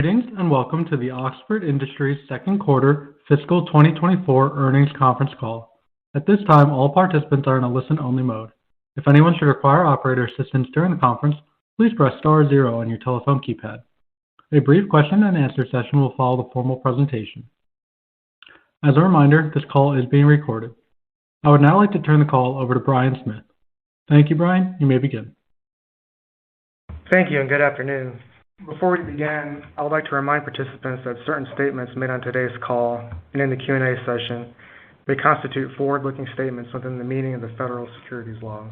Greetings and welcome to the Oxford Industries second quarter fiscal 2024 earnings conference call. At this time, all participants are in a listen-only mode. If anyone should require operator assistance during the conference, please press star zero on your telephone keypad. A brief question and answer session will follow the formal presentation. As a reminder, this call is being recorded. I would now like to turn the call over to Brian Smith. Thank you, Brian. You may begin. Thank you and good afternoon. Before we begin, I would like to remind participants that certain statements made on today's call and in the Q&A session may constitute forward-looking statements within the meaning of the federal securities laws.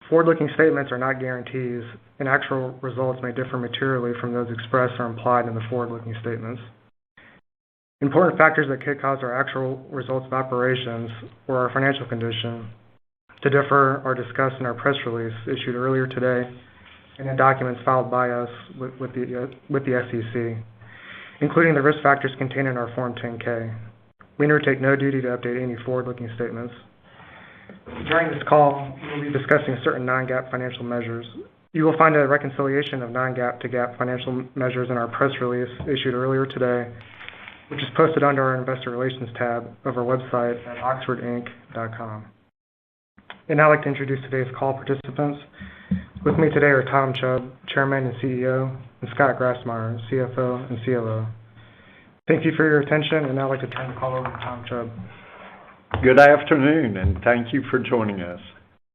Forward-looking statements are not guarantees, and actual results may differ materially from those expressed or implied in the forward-looking statements. Important factors that could cause our actual results of operations or our financial condition to differ are discussed in our press release issued earlier today and in documents filed by us with the SEC, including the risk factors contained in our Form 10-K. We undertake no duty to update any forward-looking statements. During this call, we will be discussing certain non-GAAP financial measures. You will find a reconciliation of non-GAAP to GAAP financial measures in our press release issued earlier today, which is posted under our Investor Relations tab of our website at oxfordinc.com. And now I'd like to introduce today's call participants. With me today are Tom Chubb, Chairman and CEO, and Scott Grassmyer, CFO and COO. Thank you for your attention, and now I'd like to turn the call over to Tom Chubb. Good afternoon, and thank you for joining us.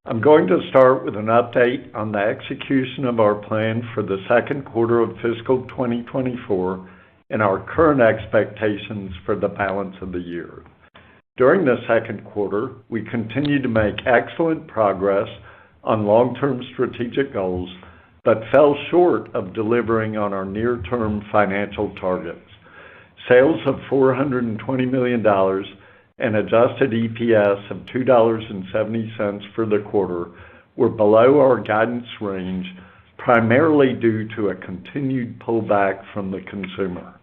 I'm going to start with an update on the execution of our plan for the second quarter of fiscal 2024 and our current expectations for the balance of the year. During the second quarter, we continued to make excellent progress on long-term strategic goals, but fell short of delivering on our near-term financial targets. Sales of $420 million and adjusted EPS of $2.70 for the quarter were below our guidance range, primarily due to a continued pullback from the consumer.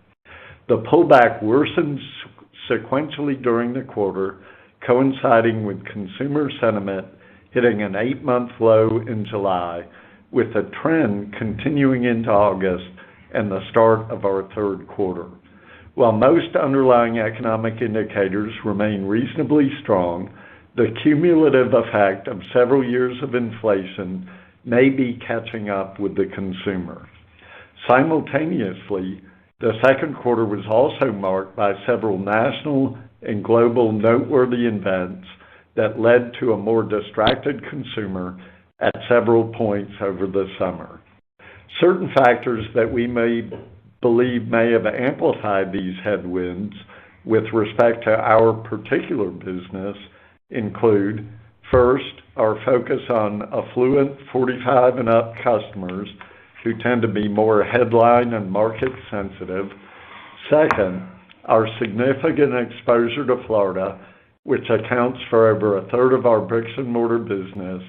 The pullback worsened sequentially during the quarter, coinciding with consumer sentiment hitting an 8-month low in July, with a trend continuing into August and the start of our third quarter. While most underlying economic indicators remain reasonably strong, the cumulative effect of several years of inflation may be catching up with the consumer. Simultaneously, the second quarter was also marked by several national and global noteworthy events that led to a more distracted consumer at several points over the summer. Certain factors that we may believe may have amplified these headwinds with respect to our particular business include, first, our focus on affluent 45 and up customers who tend to be more headline and market sensitive. Second, our significant exposure to Florida, which accounts for over a third of our bricks and mortar business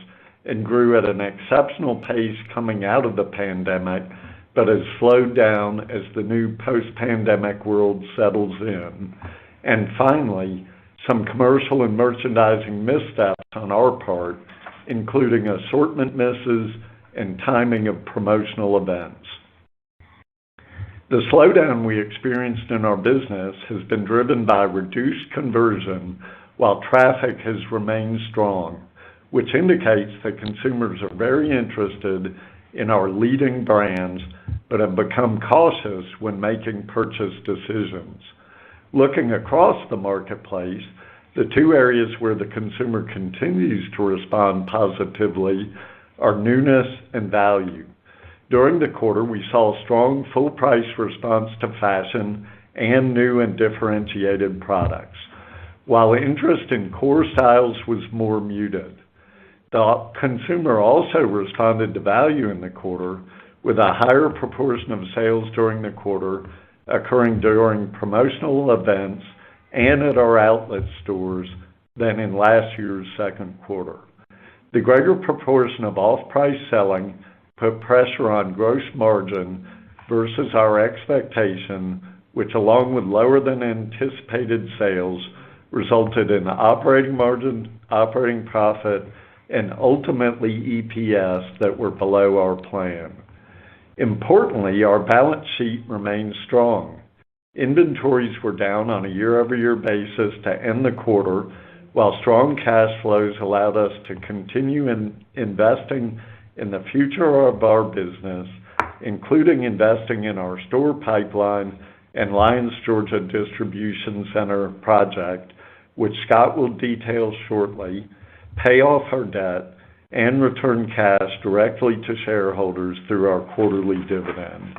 and grew at an exceptional pace coming out of the pandemic, but has slowed down as the new post-pandemic world settles in. And finally, some commercial and merchandising missteps on our part, including assortment misses and timing of promotional events. The slowdown we experienced in our business has been driven by reduced conversion while traffic has remained strong, which indicates that consumers are very interested in our leading brands but have become cautious when making purchase decisions. Looking across the marketplace, the two areas where the consumer continues to respond positively are newness and value. During the quarter, we saw strong full-price response to fashion and new and differentiated products, while interest in core styles was more muted. The consumer also responded to value in the quarter, with a higher proportion of sales during the quarter occurring during promotional events and at our outlet stores than in last year's second quarter. The greater proportion of off-price selling put pressure on gross margin versus our expectation, which along with lower than anticipated sales resulted in operating margin, operating profit, and ultimately EPS that were below our plan. Importantly, our balance sheet remains strong. Inventories were down on a year-over-year basis to end the quarter, while strong cash flows allowed us to continue investing in the future of our business, including investing in our store pipeline and Lyons, Georgia distribution center project, which Scott will detail shortly, pay off our debt, and return cash directly to shareholders through our quarterly dividend.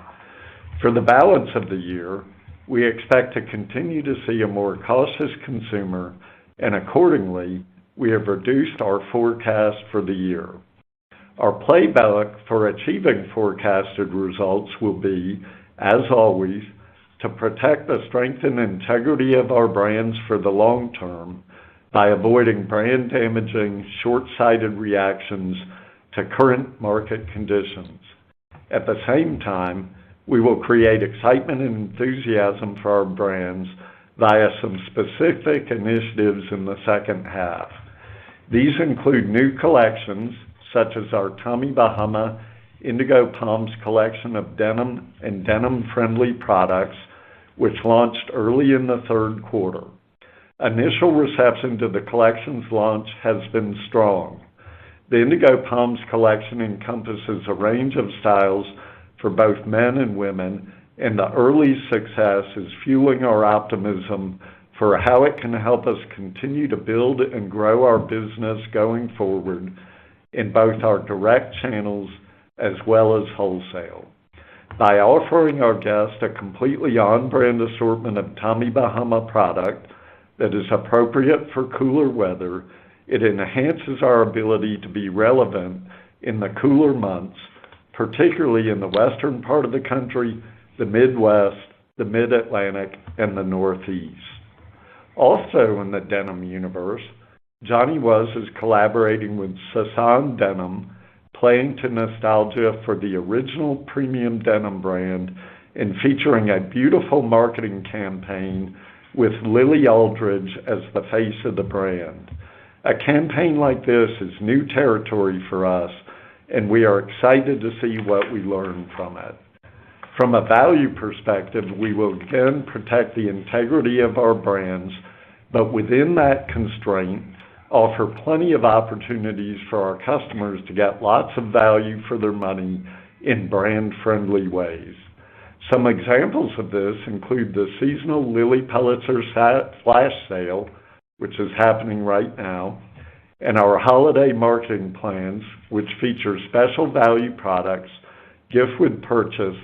For the balance of the year, we expect to continue to see a more cautious consumer, and accordingly, we have reduced our forecast for the year. Our playbook for achieving forecasted results will be, as always, to protect the strength and integrity of our brands for the long term by avoiding brand-damaging, short-sighted reactions to current market conditions. At the same time, we will create excitement and enthusiasm for our brands via some specific initiatives in the second half. These include new collections, such as our Tommy Bahama Indigo Palms collection of denim and denim-friendly products, which launched early in the third quarter. Initial reception to the collection's launch has been strong. The Indigo Palms collection encompasses a range of styles for both men and women, and the early success is fueling our optimism for how it can help us continue to build and grow our business going forward in both our direct channels as well as wholesale. By offering our guests a completely on-brand assortment of Tommy Bahama product that is appropriate for cooler weather, it enhances our ability to be relevant in the cooler months, particularly in the western part of the country, the Midwest, the Mid-Atlantic, and the Northeast. Also in the denim universe, Johnny Was is collaborating with Sasan Denim, playing to nostalgia for the original premium denim brand and featuring a beautiful marketing campaign with Lily Aldridge as the face of the brand. A campaign like this is new territory for us, and we are excited to see what we learn from it. From a value perspective, we will again protect the integrity of our brands, but within that constraint, offer plenty of opportunities for our customers to get lots of value for their money in brand-friendly ways. Some examples of this include the seasonal Lilly Pulitzer flash sale, which is happening right now, and our holiday marketing plans, which feature special value products, gift with purchase,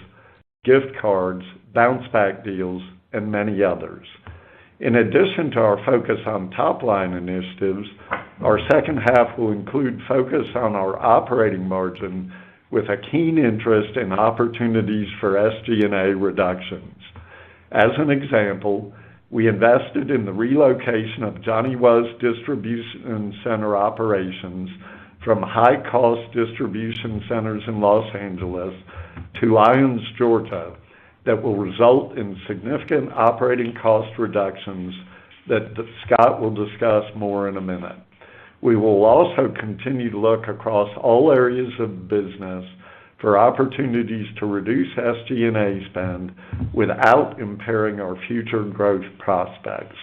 gift cards, bounce-back deals, and many others. In addition to our focus on top-line initiatives, our second half will include focus on our operating margin with a keen interest in opportunities for SG&A reductions. As an example, we invested in the relocation of Johnny Was distribution center operations from high-cost distribution centers in Los Angeles to Lyons, Georgia, that will result in significant operating cost reductions that Scott will discuss more in a minute. We will also continue to look across all areas of business for opportunities to reduce SG&A spend without impairing our future growth prospects.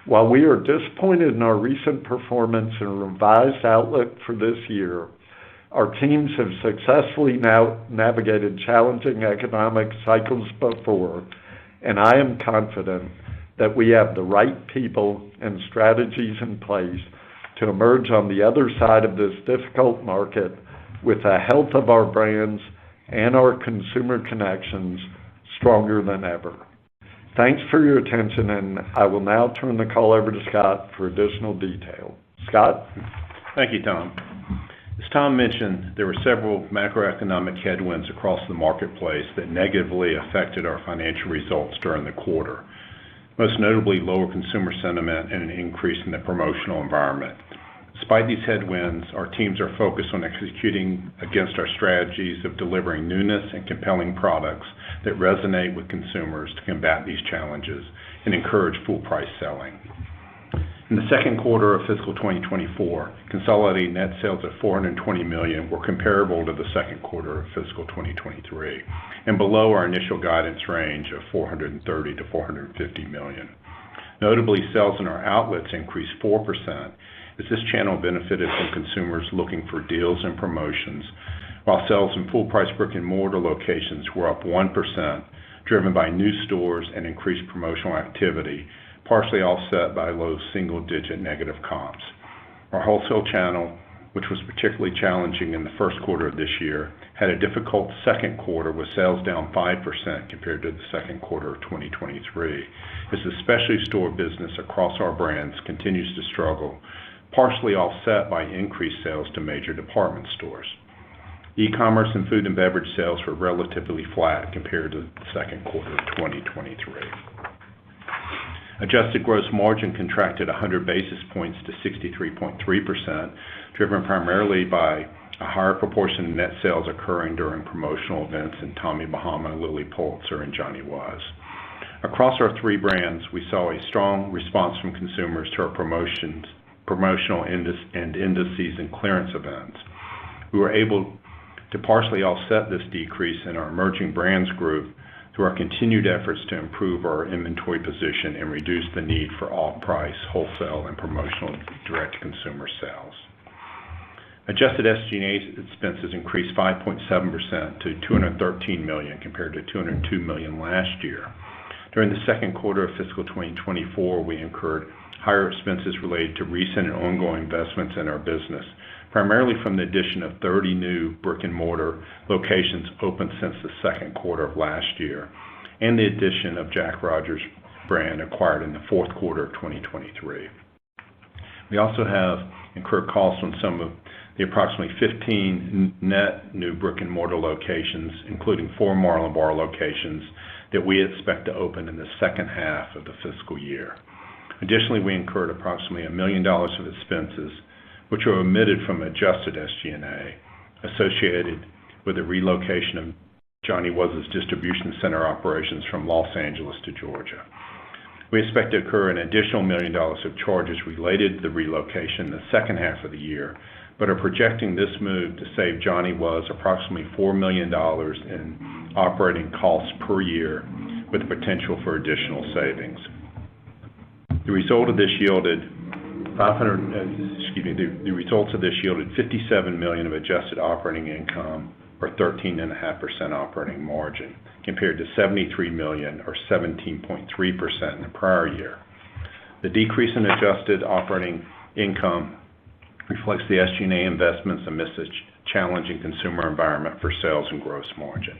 While we are disappointed in our recent performance and revised outlook for this year, our teams have successfully navigated challenging economic cycles before, and I am confident that we have the right people and strategies in place to emerge on the other side of this difficult market with the health of our brands and our consumer connections stronger than ever. Thanks for your attention, and I will now turn the call over to Scott for additional detail. Scott? Thank you, Tom. As Tom mentioned, there were several macroeconomic headwinds across the marketplace that negatively affected our financial results during the quarter, most notably lower consumer sentiment and an increase in the promotional environment. Despite these headwinds, our teams are focused on executing against our strategies of delivering newness and compelling products that resonate with consumers to combat these challenges and encourage full price selling. In the second quarter of fiscal 2024, consolidated net sales of $420 million were comparable to the second quarter of fiscal 2023 and below our initial guidance range of $430 to $450 million. Notably, sales in our outlets increased 4%, as this channel benefited from consumers looking for deals and promotions, while sales in full-price brick-and-mortar locations were up 1%, driven by new stores and increased promotional activity, partially offset by low single-digit negative comps. Our wholesale channel, which was particularly challenging in the first quarter of this year, had a difficult second quarter with sales down 5% compared to the second quarter of 2023, as the specialty store business across our brands continues to struggle, partially offset by increased sales to major department stores. E-commerce and food and beverage sales were relatively flat compared to the second quarter of 2023. Adjusted gross margin contracted 100 basis points to 63.3%, driven primarily by a higher proportion of net sales occurring during promotional events in Tommy Bahama, Lilly Pulitzer, and Johnny Was. Across our three brands, we saw a strong response from consumers to our promotional and end-of-season clearance events. We were able to partially offset this decrease in our emerging brands group through our continued efforts to improve our inventory position and reduce the need for off-price, wholesale, and promotional direct-to-consumer sales. Adjusted SG&A expenses increased 5.7% to $213 million compared to $202 million last year. During the second quarter of fiscal 2024, we incurred higher expenses related to recent and ongoing investments in our business, primarily from the addition of 30 new brick-and-mortar locations opened since the second quarter of last year, and the addition of Jack Rogers brand acquired in the fourth quarter of 2023. We also have incurred costs on some of the approximately 15 net new brick-and-mortar locations, including 4 Marlin Bar locations, that we expect to open in the second half of the fiscal year. Additionally, we incurred approximately $1 million of expenses, which are omitted from adjusted SG&A, associated with the relocation of Johnny Was' distribution center operations from Los Angeles to Georgia. We expect to incur an additional $1 million of charges related to the relocation in the second half of the year, but are projecting this move to save Johnny Was approximately $4 million in operating costs per year, with the potential for additional savings. The results of this yielded $57 million of adjusted operating income, or 13.5% operating margin, compared to $73 million, or 17.3% in the prior year. The decrease in adjusted operating income reflects the SG&A investments amidst a challenging consumer environment for sales and gross margin.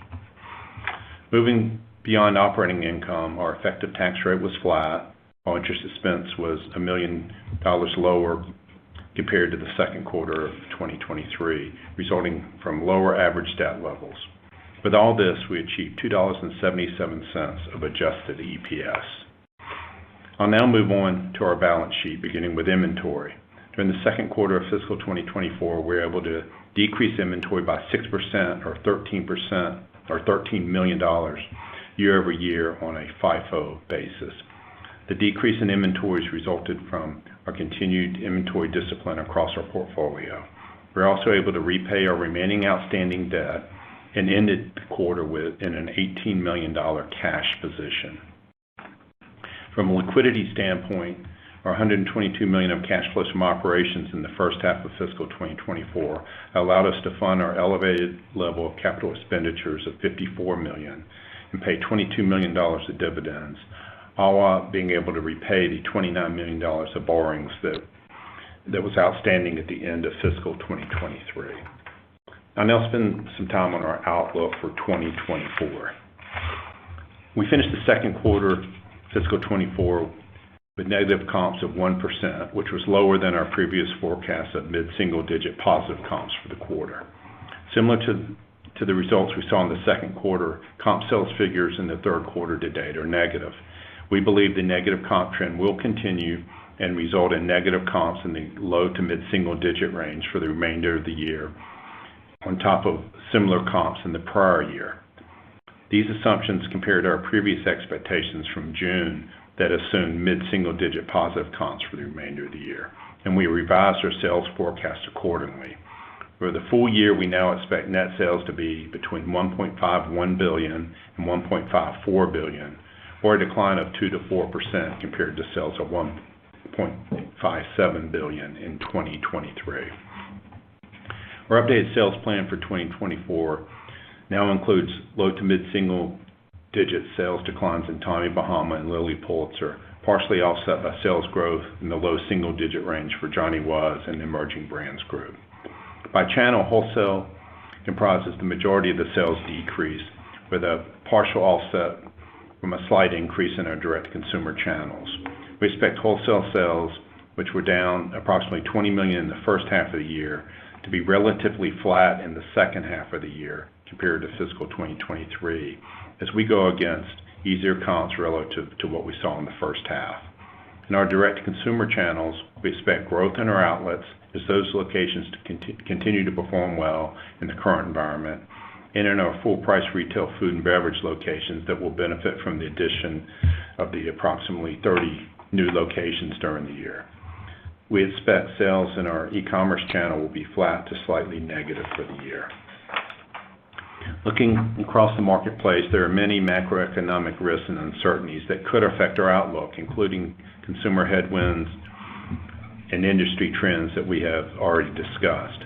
Moving beyond operating income, our effective tax rate was flat, while interest expense was $1 million lower compared to the second quarter of 2023, resulting from lower average debt levels. With all this, we achieved $2.77 of adjusted EPS. I'll now move on to our balance sheet, beginning with inventory. During the second quarter of fiscal 2024, we were able to decrease inventory by 6%, or $13 million year over year on a FIFO basis. The decrease in inventories resulted from our continued inventory discipline across our portfolio. We were also able to repay our remaining outstanding debt and ended the quarter in an $18 million cash position. From a liquidity standpoint, our $122 million of cash flows from operations in the first half of fiscal 2024 allowed us to fund our elevated level of capital expenditures of $54 million and pay $22 million of dividends, all while being able to repay the $29 million of borrowings that was outstanding at the end of fiscal 2023. I'll now spend some time on our outlook for 2024. We finished the second quarter fiscal 2024 with negative comps of 1%, which was lower than our previous forecast of mid-single-digit positive comps for the quarter. Similar to the results we saw in the second quarter, comp sales figures in the third quarter to date are negative. We believe the negative comp trend will continue and result in negative comps in the low to mid-single-digit range for the remainder of the year, on top of similar comps in the prior year. These assumptions, compared to our previous expectations from June, that assumed mid-single-digit positive comps for the remainder of the year, and we revised our sales forecast accordingly. For the full year, we now expect net sales to be between $1.51 billion and $1.54 billion, or a decline of 2 to 4% compared to sales of $1.57 billion in 2023. Our updated sales plan for 2024 now includes low to mid-single-digit sales declines in Tommy Bahama and Lilly Pulitzer, partially offset by sales growth in the low single-digit range for Johnny Was and the Emerging Brands Group. By channel, wholesale comprises the majority of the sales decrease, with a partial offset from a slight increase in our direct-to-consumer channels. We expect wholesale sales, which were down approximately $20 million in the first half of the year, to be relatively flat in the second half of the year compared to fiscal 2023, as we go against easier comps relative to what we saw in the first half. In our direct-to-consumer channels, we expect growth in our outlets as those locations continue to perform well in the current environment, and in our full-price retail food and beverage locations that will benefit from the addition of the approximately 30 new locations during the year. We expect sales in our e-commerce channel will be flat to slightly negative for the year. Looking across the marketplace, there are many macroeconomic risks and uncertainties that could affect our outlook, including consumer headwinds and industry trends that we have already discussed.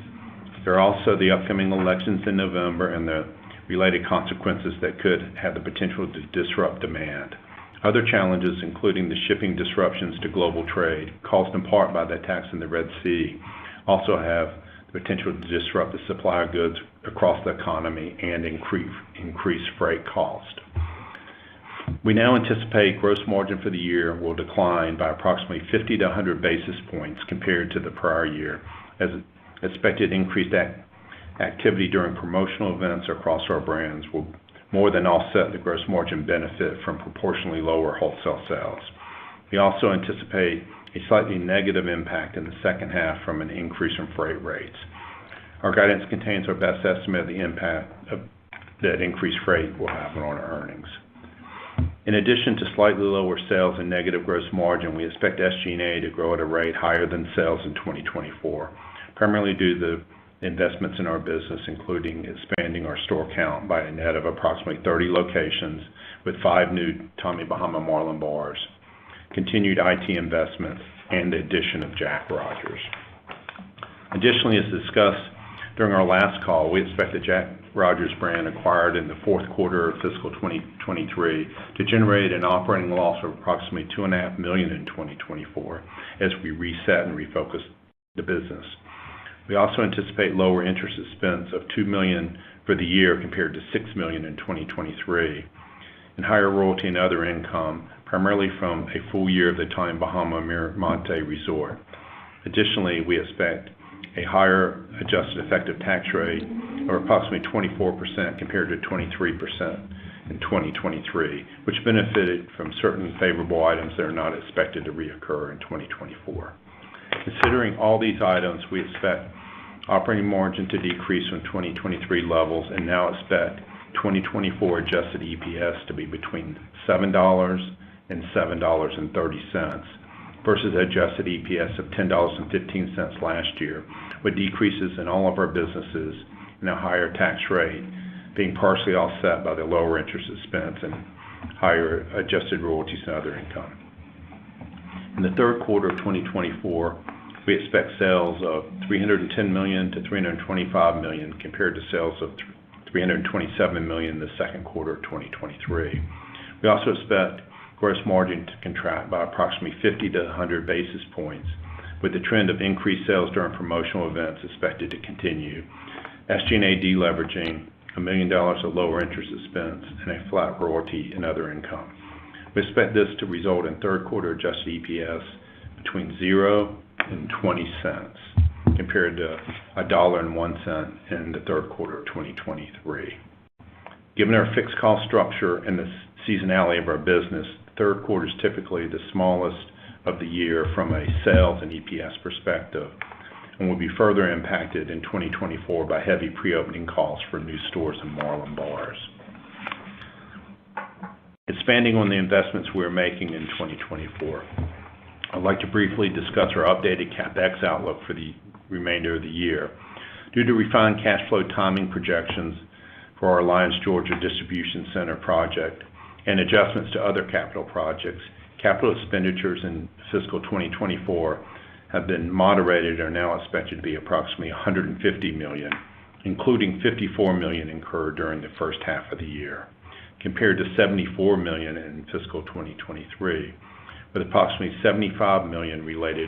There are also the upcoming elections in November and the related consequences that could have the potential to disrupt demand. Other challenges, including the shipping disruptions to global trade caused in part by the attacks in the Red Sea, also have the potential to disrupt the supply of goods across the economy and increase freight cost. We now anticipate gross margin for the year will decline by approximately 50 to 100 basis points compared to the prior year, as expected increased activity during promotional events across our brands will more than offset the gross margin benefit from proportionally lower wholesale sales. We also anticipate a slightly negative impact in the second half from an increase in freight rates. Our guidance contains our best estimate of the impact that increased freight will have on our earnings. In addition to slightly lower sales and negative gross margin, we expect SG&A to grow at a rate higher than sales in 2024, primarily due to the investments in our business, including expanding our store count by a net of approximately 30 locations with 5 new Tommy Bahama Marlin bars, continued IT investments, and the addition of Jack Rogers. Additionally, as discussed during our last call, we expect the Jack Rogers brand acquired in the fourth quarter of fiscal 2023 to generate an operating loss of approximately $2.5 million in 2024 as we reset and refocus the business. We also anticipate lower interest expense of $2 million for the year compared to $6 million in 2023, and higher royalty and other income, primarily from a full year of the Tommy Bahama Miramonte Resort. Additionally, we expect a higher adjusted effective tax rate of approximately 24% compared to 23% in 2023, which benefited from certain favorable items that are not expected to reoccur in 2024. Considering all these items, we expect operating margin to decrease from 2023 levels and now expect 2024 adjusted EPS to be between $7 and $7.30 versus adjusted EPS of $10.15 last year, with decreases in all of our businesses and a higher tax rate being partially offset by the lower interest expense and higher adjusted royalties and other income. In the third quarter of 2024, we expect sales of $310 million to $325 million compared to sales of $327 million in the second quarter of 2023. We also expect gross margin to contract by approximately 50 to 100 basis points, with the trend of increased sales during promotional events expected to continue, SG&A deleveraging, $1 million of lower interest expense, and a flat royalty and other income. We expect this to result in third quarter adjusted EPS between 0 and 20 cents, compared to $1.01 in the third quarter of 2023. Given our fixed cost structure and the seasonality of our business, third quarter is typically the smallest of the year from a sales and EPS perspective, and will be further impacted in 2024 by heavy pre-opening costs for new stores and Marlin bars. Expanding on the investments we're making in 2024, I'd like to briefly discuss our updated CapEx outlook for the remainder of the year. Due to refined cash flow timing projections for our Lyons, Georgia distribution center project and adjustments to other capital projects, capital expenditures in fiscal 2024 have been moderated and are now expected to be approximately $150 million, including $54 million incurred during the first half of the year, compared to $74 million in fiscal 2023, with approximately $75 million related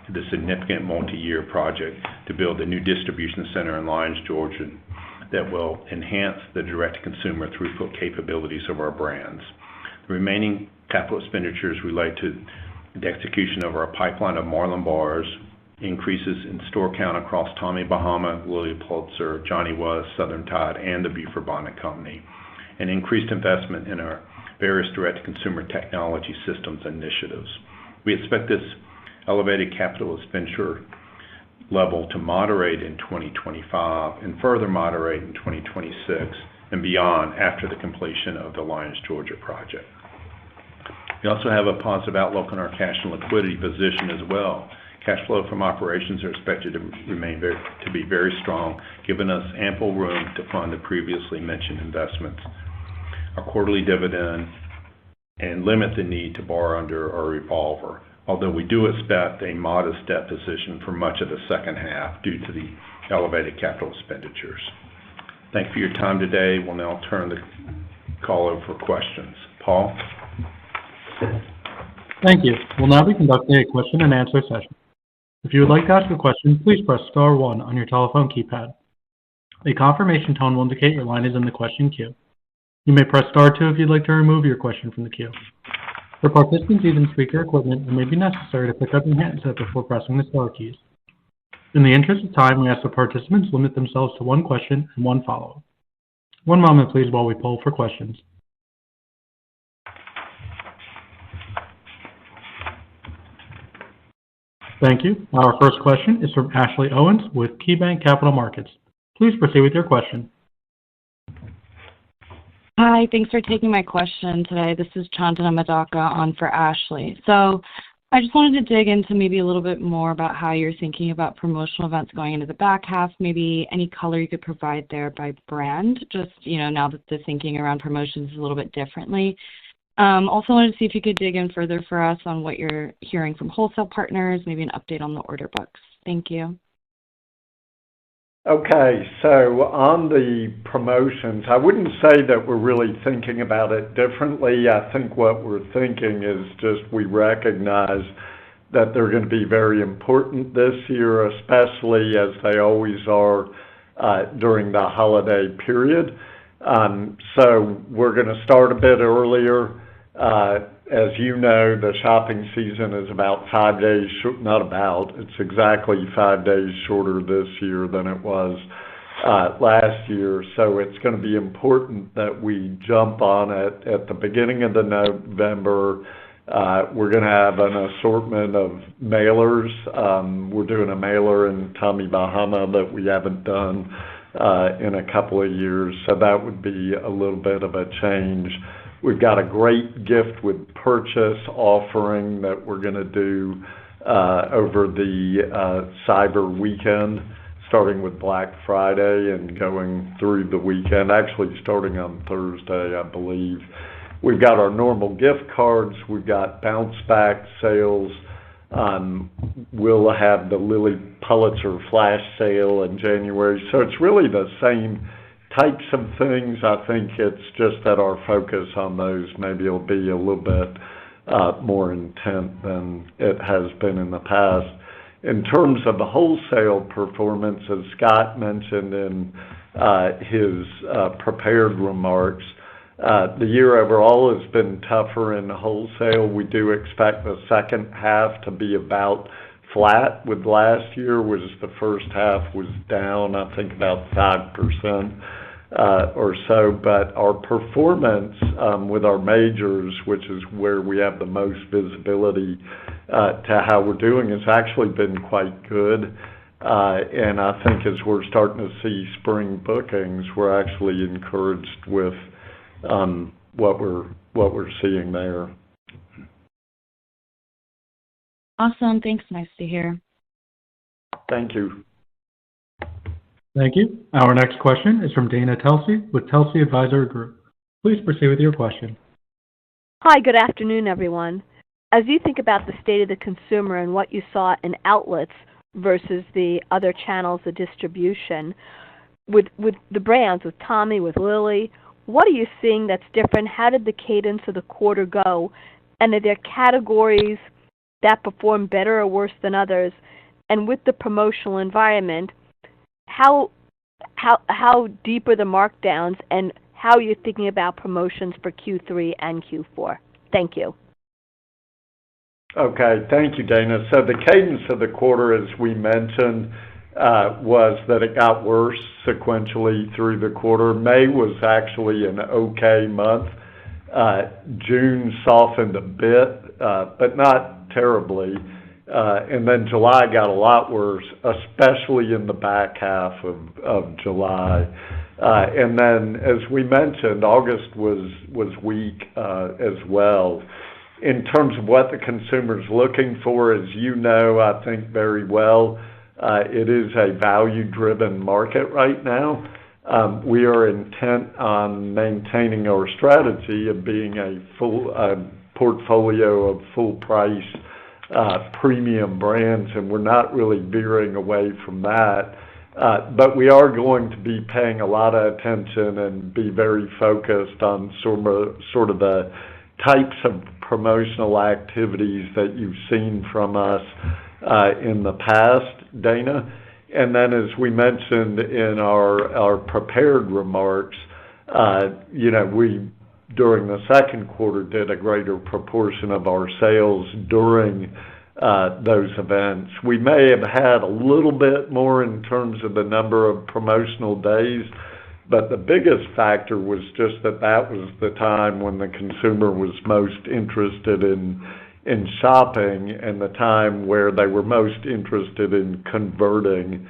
to the significant multi-year project to build a new distribution center in Lyons, Georgia, that will enhance the direct-to-consumer throughput capabilities of our brands. The remaining capital expenditures relate to the execution of our pipeline of Marlin Bars, increases in store count across Tommy Bahama, Lilly Pulitzer, Johnny Was, Southern Tide, and the Beaufort Bonnet Company, and increased investment in our various direct-to-consumer technology systems initiatives. We expect this elevated capital expenditure level to moderate in 2025 and further moderate in 2026 and beyond after the completion of the Lyons, Georgia project. We also have a positive outlook on our cash and liquidity position as well. Cash flow from operations are expected to be very strong, giving us ample room to fund the previously mentioned investments, our quarterly dividend, and limit the need to borrow under our revolver, although we do expect a modest debt position for much of the second half due to the elevated capital expenditures. Thank you for your time today. We'll now turn the call over for questions. Paul? Thank you. We'll now be conducting a question and answer session. If you would like to ask a question, please press star 1 on your telephone keypad. A confirmation tone will indicate your line is in the question queue. You may press star 2 if you'd like to remove your question from the queue. For participants using speaker equipment, it may be necessary to pick up your handset before pressing the star keys. In the interest of time, we ask that participants limit themselves to one question and one follow-up. One moment, please, while we poll for questions. Thank you. Our first question is from Ashley Owens with KeyBanc Capital Markets. Please proceed with your question. Hi, thanks for taking my question today. This is Chandana Madaka on for Ashley. So I just wanted to dig into maybe a little bit more about how you're thinking about promotional events going into the back half, maybe any color you could provide there by brand, just, now that the thinking around promotions is a little bit differently. Also wanted to see if you could dig in further for us on what you're hearing from wholesale partners, maybe an update on the order books. Thank you. Okay, so on the promotions, I wouldn't say that we're really thinking about it differently. I think what we're thinking is just we recognize that they're going to be very important this year, especially as they always are during the holiday period. So we're going to start a bit earlier. As you know, the shopping season is about 5 days, it's exactly 5 days shorter this year than it was last year. So it's going to be important that we jump on it at the beginning of the November. We're going to have an assortment of mailers. We're doing a mailer in Tommy Bahama that we haven't done in a couple of years, so that would be a little bit of a change. We've got a great gift with purchase offering that we're going to do over the Cyber Weekend, starting with Black Friday and going through the weekend, actually starting on Thursday, I believe. We've got our normal gift cards. We've got bounce back sales. We'll have the Lilly Pulitzer flash sale in January. So it's really the same types of things. I think it's just that our focus on those maybe will be a little bit more intent than it has been in the past. In terms of the wholesale performance, as Scott mentioned in his prepared remarks, the year overall has been tougher in wholesale. We do expect the second half to be about flat with last year, whereas the first half was down, I think, about 5% or so. But our performance with our majors, which is where we have the most visibility to how we're doing, has actually been quite good. And I think as we're starting to see spring bookings, we're actually encouraged with what we're seeing there. Awesome. Thanks. Nice to hear. Thank you. Thank you. Our next question is from Dana Telsey with Telsey Advisory Group. Please proceed with your question. Hi, good afternoon, everyone. As you think about the state of the consumer and what you saw in outlets versus the other channels of distribution, with the brands, with Tommy, with Lily, what are you seeing that's different? How did the cadence of the quarter go? And are there categories that perform better or worse than others? And with the promotional environment, how deep are the markdowns, and how are you thinking about promotions for Q3 and Q4? Thank you. Okay, thank you, Dana. So the cadence of the quarter, as we mentioned, was that it got worse sequentially through the quarter. May was actually an okay month. June softened a bit, but not terribly. And then July got a lot worse, especially in the back half of July. And then, as we mentioned, August was weak as well. In terms of what the consumer's looking for, as you know, I think very well, it is a value-driven market right now. We are intent on maintaining our strategy of being a full portfolio of full-price premium brands, and we're not really veering away from that. But we are going to be paying a lot of attention and be very focused on sort of the types of promotional activities that you've seen from us in the past, Dana. And then, as we mentioned in our prepared remarks, we, during the second quarter, did a greater proportion of our sales during those events. We may have had a little bit more in terms of the number of promotional days, but the biggest factor was just that was the time when the consumer was most interested in shopping, and the time where they were most interested in converting,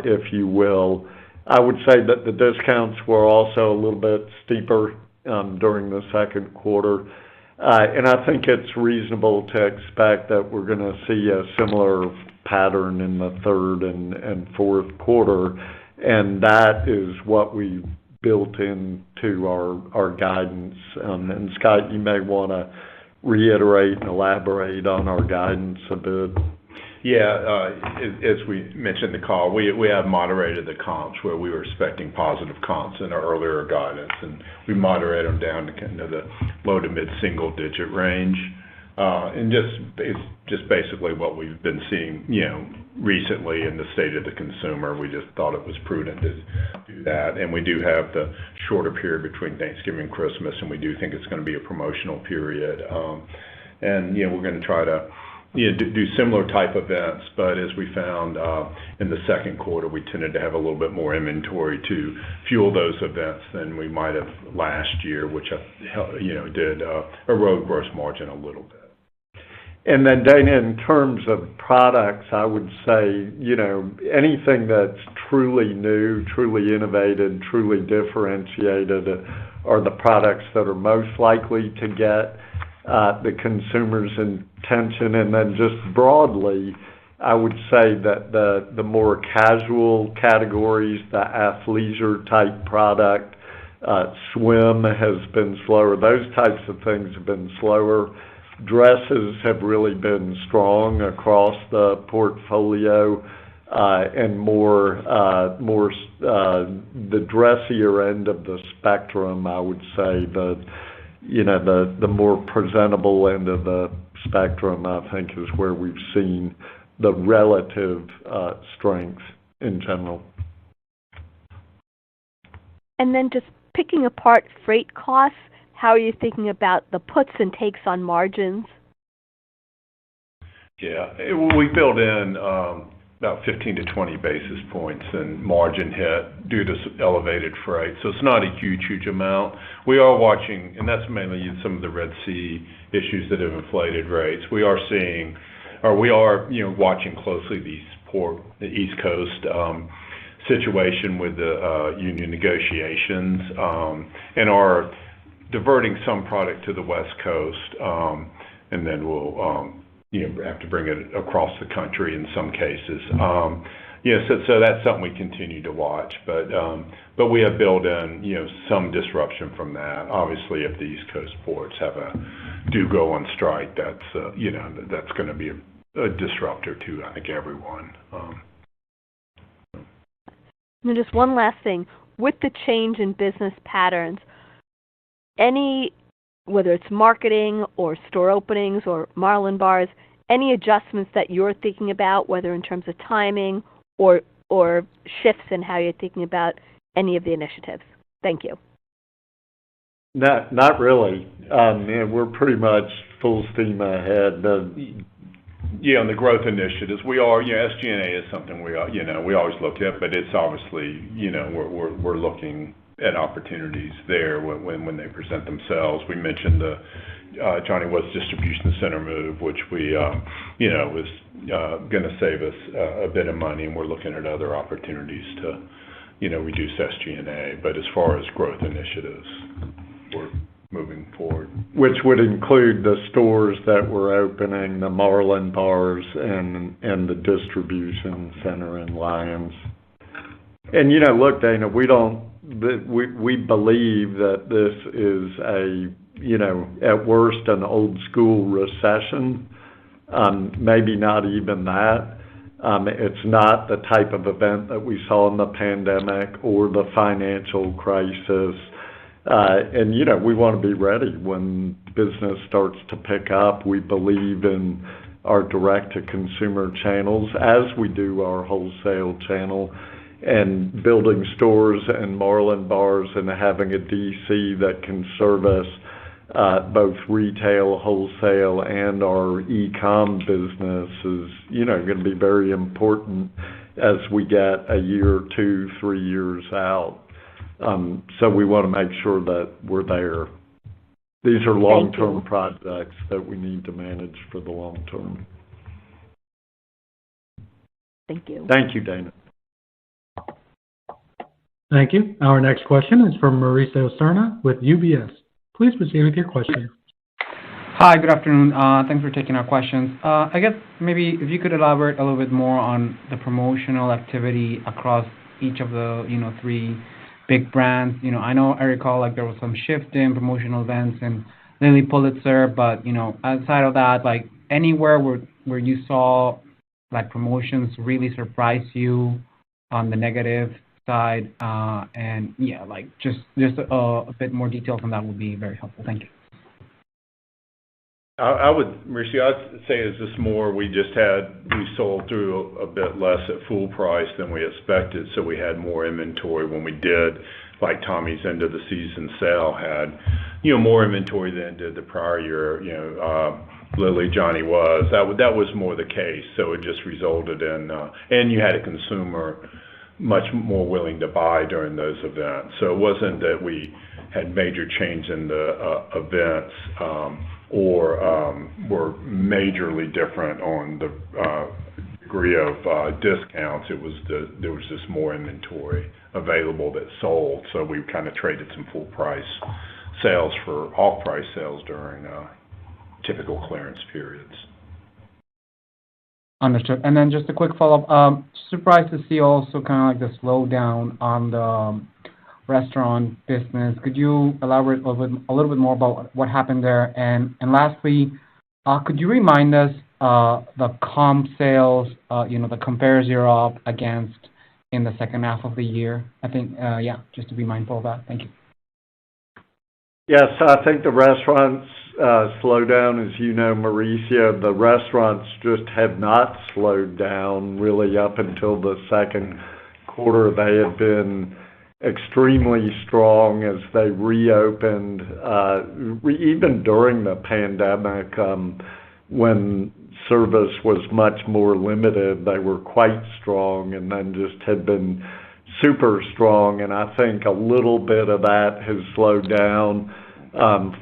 if you will. I would say that the discounts were also a little bit steeper during the second quarter. And I think it's reasonable to expect that we're going to see a similar pattern in the third and fourth quarter, and that is what we built into our guidance. And Scott, you may want to reiterate and elaborate on our guidance a bit. Yeah, as we mentioned in the call, we have moderated the comps where we were expecting positive comps in our earlier guidance, and we moderated them down to kind of the low to mid single digit range. And it's just basically what we've been seeing, recently in the state of the consumer. We just thought it was prudent to do that. And we do have the shorter period between Thanksgiving and Christmas, and we do think it's going to be a promotional period. And we're going to try to do similar type events, but as we found in the second quarter, we tended to have a little bit more inventory to fuel those events than we might have last year, which did erode gross margin a little bit. And then, Dana, in terms of products, I would say, anything that's truly new, truly innovative, truly differentiated are the products that are most likely to get the consumer's attention. And then just broadly, I would say that the more casual categories, the athleisure type product, swim has been slower. Those types of things have been slower. Dresses have really been strong across the portfolio, and more the dressier end of the spectrum, I would say, the more presentable end of the spectrum, I think, is where we've seen the relative strength in general. And then just picking apart freight costs, how are you thinking about the puts and takes on margins? Yeah, we built in about 15 to 20 basis points in margin hit due to elevated freight. So it's not a huge amount. We are watching, and that's mainly some of the Red Sea issues that have inflated rates. We are watching closely the East Coast situation with the union negotiations, and our diverting some product to the West Coast, and then we'll have to bring it across the country in some cases. So that's something we continue to watch, but we have built in some disruption from that. Obviously, if the East Coast ports do go on strike, that's that's going to be a disruptor to, I think, everyone. And just one last thing. With the change in business patterns, whether it's marketing or store openings or Marlin bars, any adjustments that you're thinking about, whether in terms of timing or shifts in how you're thinking about any of the initiatives? Thank you. Not really. We're pretty much full steam ahead. On the growth initiatives, we are. SG&A is something we always look at, but it's obviously we're looking at opportunities there when they present themselves. We mentioned the Johnny Was distribution center move, which we was going to save us a bit of money, and we're looking at other opportunities to reduce SG&A. But as far as growth initiatives, we're moving forward. Which would include the stores that we're opening, the Marlin bars, and the distribution center in Lyons. And look, Dana, we believe that this is at worst an old school recession. Maybe not even that. It's not the type of event that we saw in the pandemic or the financial crisis. And we want to be ready when business starts to pick up. We believe in our direct-to-consumer channels, as we do our wholesale channel, and building stores and Marlin bars and having a DC that can service both retail, wholesale, and our e-com business is, going to be very important as we get a year, 2, 3 years out. So we want to make sure that we're there. These are long-term projects that we need to manage for the long term. Thank you. Thank you, Dana. Thank you. Our next question is from Mauricio Serna with UBS. Please proceed with your question. Hi, good afternoon. Thanks for taking our questions. I guess maybe if you could elaborate a little bit more on the promotional activity across each of the 3 big brands. I recall there was some shift in promotional events and Lilly Pulitzer, but outside of that, anywhere where you saw promotions really surprise you on the negative side, and just a bit more details on that would be very helpful. Thank you. Mauricio, I'd say is this more we sold through a bit less at full price than we expected, so we had more inventory when we did, like Tommy's end of the season sale had, more inventory than did the prior year. Lilly, Johnny Was, that was more the case, so it just resulted in, and you had a consumer much more willing to buy during those events. So it wasn't that we had major change in the events or were majorly different on the degree of discounts. There was just more inventory available that sold, so we kind of traded some full price sales for off price sales during typical clearance periods. Understood. And then just a quick follow-up. Surprised to see also kind of the slowdown on the restaurant business. Could you elaborate a little bit more about what happened there? And lastly, could you remind us the comp sales, the compares you're up against in the second half of the year? I think, just to be mindful of that. Thank you. Yes, I think the restaurants slowdown, as you know, Mauricio, the restaurants just have not slowed down really up until the second quarter. They have been extremely strong as they reopened, even during the pandemic, when service was much more limited. They were quite strong and then just had been super strong, and I think a little bit of that has slowed down.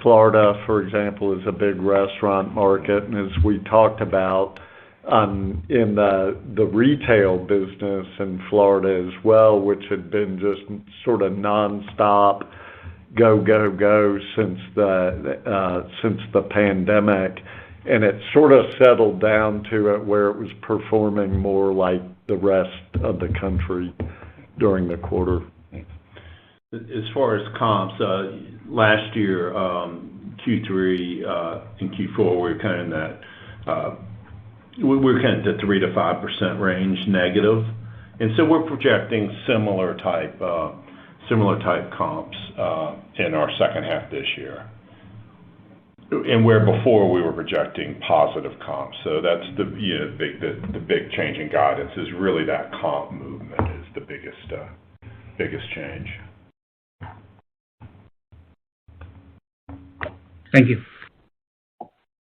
Florida, for example, is a big restaurant market, and as we talked about in the retail business in Florida as well, which had been just sort of nonstop go since the pandemic, and it sort of settled down to it where it was performing more like the rest of the country during the quarter. As far as comps, last year, Q3 and Q4, we were kind of in that, we were kind of the 3 to 5% range negative. And so we're projecting similar type comps in our second half this year. And where before we were projecting positive comps. So that's the big change in guidance is really that comp movement is the biggest change. Thank you.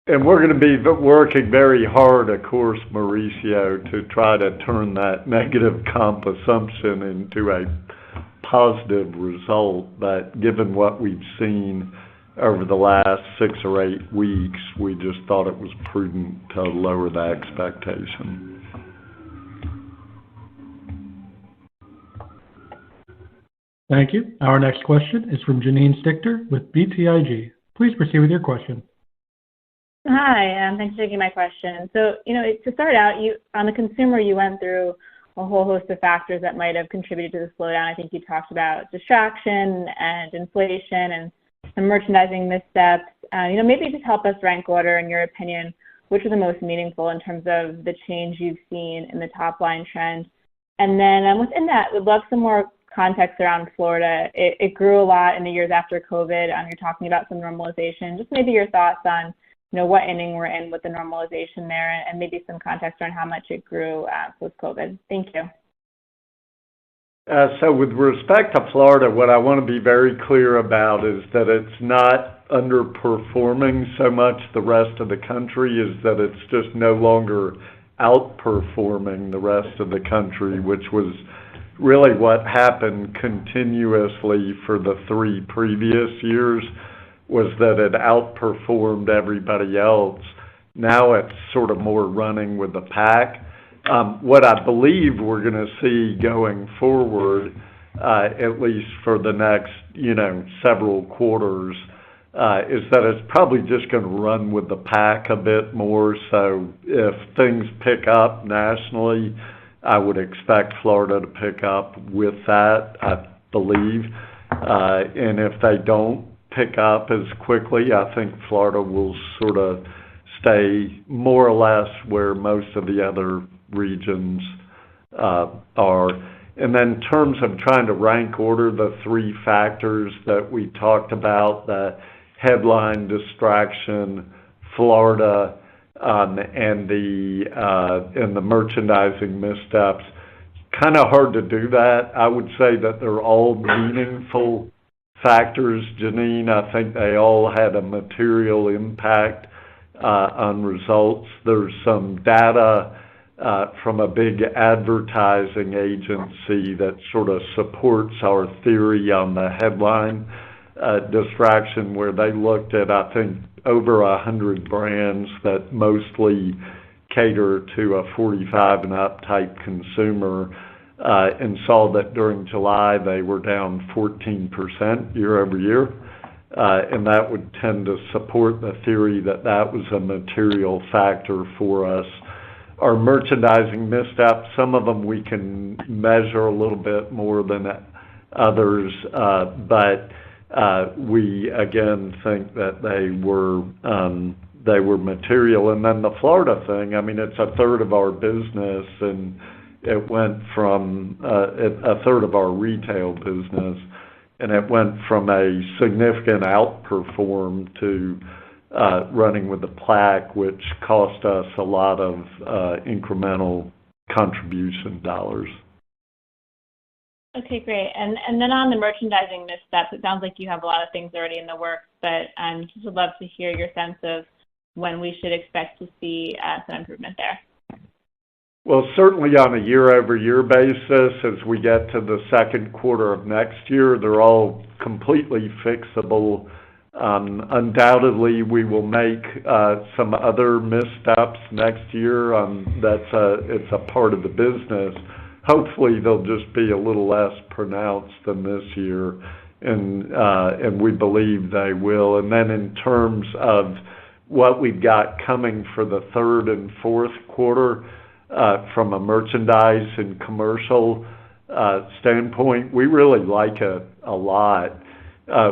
And we're going to be working very hard, of course, Mauricio, to try to turn that negative comp assumption into a positive result. But given what we've seen over the last 6 or 8 weeks, we just thought it was prudent to lower the expectation. Thank you. Our next question is from Janine Stichter with BTIG. Please proceed with your question. Hi, thanks for taking my question. So, to start out, on the consumer, you went through a whole host of factors that might have contributed to the slowdown. I think you talked about distraction and inflation and some merchandising missteps. Maybe just help us rank order, in your opinion, which are the most meaningful in terms of the change you've seen in the top line trend. And then within that, we'd love some more context around Florida. It grew a lot in the years after COVID. You're talking about some normalization. Just maybe your thoughts on what inning we're in with the normalization there, and maybe some context on how much it grew post-COVID. Thank you. So with respect to Florida, what I want to be very clear about is that it's not underperforming so much the rest of the country, is that it's just no longer outperforming the rest of the country, which was really what happened continuously for the 3 previous years, was that it outperformed everybody else. Now it's sort of more running with the pack. What I believe we're going to see going forward, at least for the next, several quarters, is that it's probably just going to run with the pack a bit more. So if things pick up nationally, I would expect Florida to pick up with that, I believe. And if they don't pick up as quickly, I think Florida will sort of stay more or less where most of the other regions are. And then in terms of trying to rank order the 3 factors that we talked about, the headline distraction, Florida, and the merchandising missteps, kind of hard to do that. I would say that they're all meaningful factors, Janine. I think they all had a material impact on results. There's some data from a big advertising agency that sort of supports our theory on the headline distraction, where they looked at, I think, over 100 brands that mostly cater to a 45 and up type consumer, and saw that during July they were down 14% year over year. And that would tend to support the theory that that was a material factor for us. Our merchandising missteps, some of them we can measure a little bit more than others, but we again think that they were material. And then the Florida thing, I mean, it's a third of our business, and it went from a third of our retail business, and it went from a significant outperform to running with the plaque, which cost us a lot of incremental contribution dollars. Okay, great. And then on the merchandising missteps, it sounds like you have a lot of things already in the works, but just would love to hear your sense of when we should expect to see some improvement there. Well, certainly on a year-over-year basis, as we get to the second quarter of next year, they're all completely fixable. Undoubtedly, we will make some other missteps next year. It's a part of the business. Hopefully, they'll just be a little less pronounced than this year. and we believe they will. And then in terms of what we've got coming for the third and fourth quarter, from a merchandise and commercial standpoint, we really like it a lot.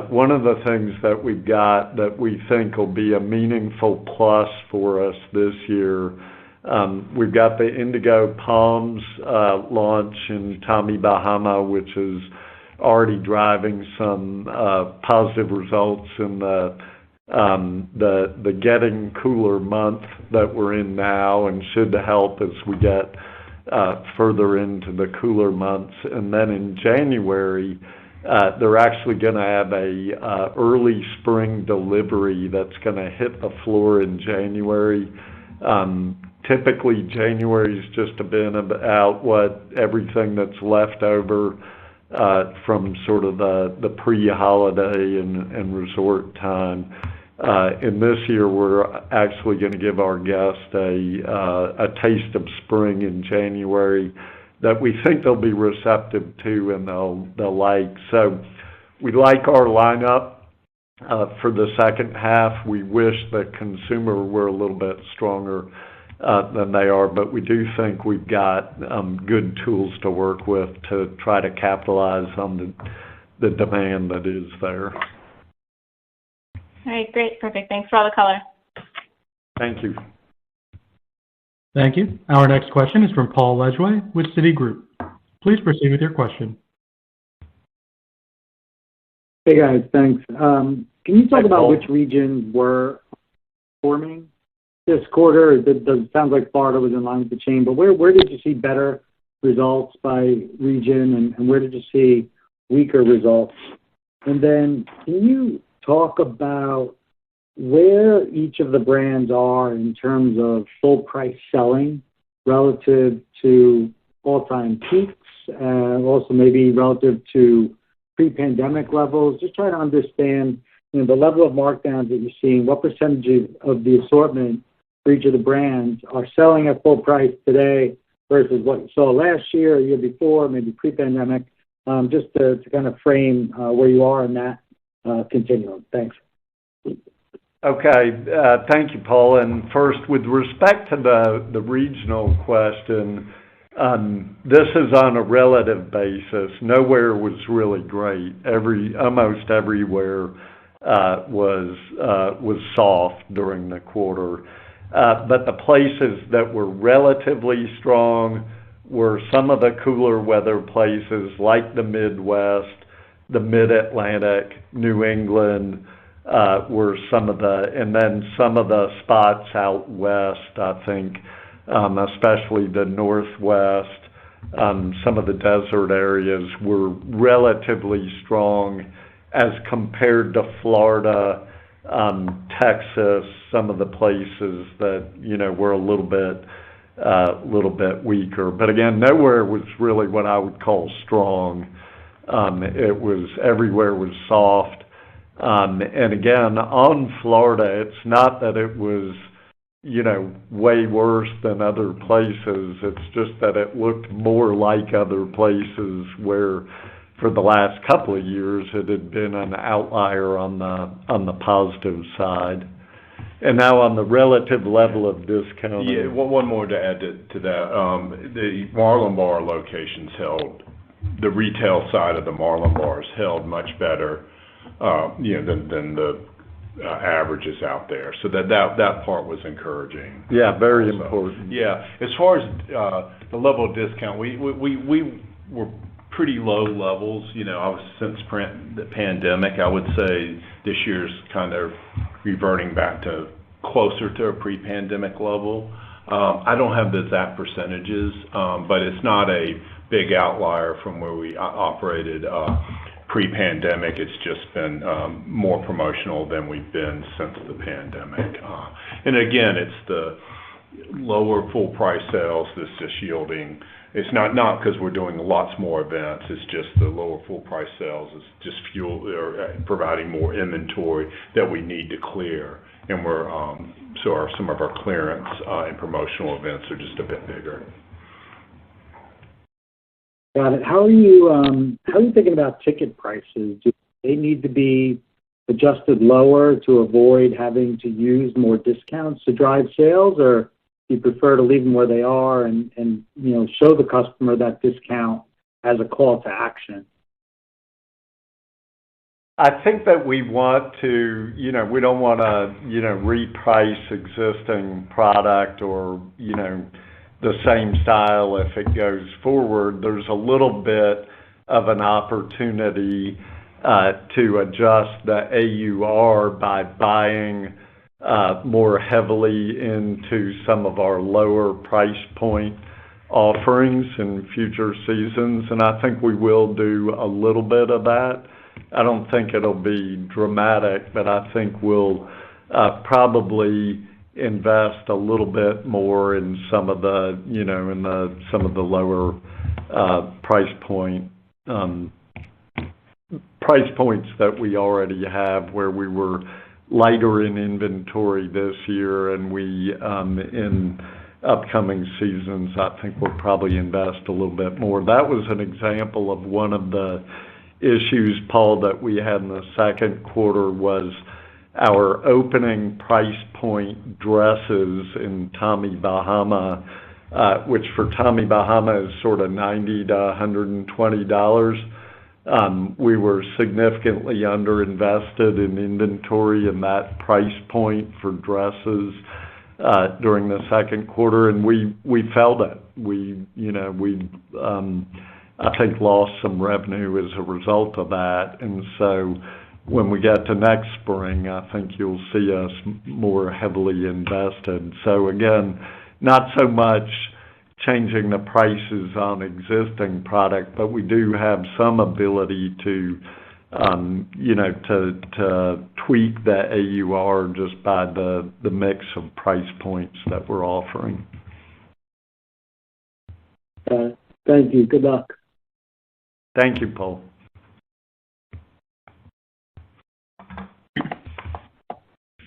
One of the things that we've got that we think will be a meaningful plus for us this year, we've got the Indigo Palms launch in Tommy Bahama, which is already driving some positive results in the getting cooler month that we're in now, and should help as we get further into the cooler months. And then in January, they're actually going to have a early spring delivery that's going to hit the floor in January. Typically, January's just been about what everything that's left over from sort of the pre-holiday and resort time. And this year, we're actually going to give our guests a taste of spring in January that we think they'll be receptive to and they'll like. So we like our lineup for the second half. We wish the consumer were a little bit stronger than they are, but we do think we've got good tools to work with to try to capitalize on the demand that is there. All right, great, perfect. Thanks for all the color. Thank you. Thank you. Our next question is from Paul Lejuez with Citigroup. Please proceed with your question. Hey guys, thanks. Can you talk about Paul. which regions were performing this quarter? It sounds like Florida was in line with the chain, but where did you see better results by region, and where did you see weaker results? And then can you talk about where each of the brands are in terms of full price selling relative to all-time peaks, and also maybe relative to pre-pandemic levels? Just trying to understand, the level of markdowns that you're seeing, what percentage of the assortment for each of the brands are selling at full price today versus what you saw last year or year before, maybe pre-pandemic, just to kind of frame where you are in that continuum. Thanks. Okay, thank you, Paul. And first, with respect to the regional question, this is on a relative basis. Nowhere was really great. Almost everywhere was soft during the quarter. But the places that were relatively strong were some of the cooler weather places like the Midwest, the Mid-Atlantic, New England, were some of and then some of the spots out west, I think, especially the Northwest, some of the desert areas were relatively strong as compared to Florida, Texas, some of the places that, were a little bit weaker. But again, nowhere was really what I would call strong. Everywhere was soft. And again, on Florida, it's not that it was, way worse than other places. It's just that it looked more like other places where for the last couple of years it had been an outlier on the positive side. And now on the relative level of discounting. Yeah, one more to add to that. The Marlin Bar locations held, the retail side of the Marlin Bars held much better than the averages out there. So that part was encouraging. Yeah, very important. Yeah, as far as the level of discount, we were pretty low levels. Since the pandemic, I would say this year's kind of reverting back to closer to a pre-pandemic level. I don't have the exact percentages, but it's not a big outlier from where we operated pre-pandemic. It's just been more promotional than we've been since the pandemic. And again, it's the lower full price sales that's just yielding. It's not because we're doing lots more events. It's just the lower full price sales is just providing more inventory that we need to clear. And some of our clearance and promotional events are just a bit bigger. Got it. How are you thinking about ticket prices? they need to be adjusted lower to avoid having to use more discounts to drive sales, or do you prefer to leave them where they are and show the customer that discount as a call to action? I think that we want to, we don't want to, reprice existing product or, the same style if it goes forward. There's a little bit of an opportunity to adjust the AUR by buying more heavily into some of our lower price point offerings in future seasons, and I think we will do a little bit of that. I don't think it'll be dramatic, but I think we'll probably invest a little bit more in some of the, some of the lower price points that we already have, where we were lighter in inventory this year, and we in upcoming seasons, I think we'll probably invest a little bit more. That was an example of one of the issues, Paul, that we had in the second quarter was our opening price point dresses in Tommy Bahama, which for Tommy Bahama is sort of $90 to $120. We were significantly underinvested in inventory in that price point for dresses during the second quarter, and we felt it. We I think lost some revenue as a result of that, and so when we get to next spring, I think you'll see us more heavily invested. So again, not so much changing the prices on existing product, but we do have some ability to tweak the AUR just by the mix of price points that we're offering. Thank you. Good luck. Thank you, Paul.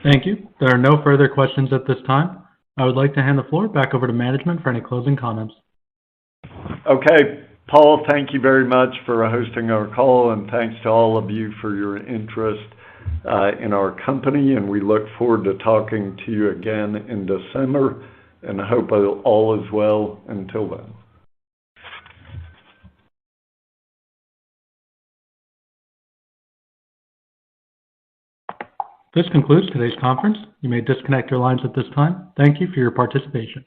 Thank you. There are no further questions at this time. I would like to hand the floor back over to management for any closing comments. Okay, Paul, thank you very much for hosting our call, and thanks to all of you for your interest in our company, and we look forward to talking to you again in December, and I hope all is well until then. This concludes today's conference. You may disconnect your lines at this time. Thank you for your participation.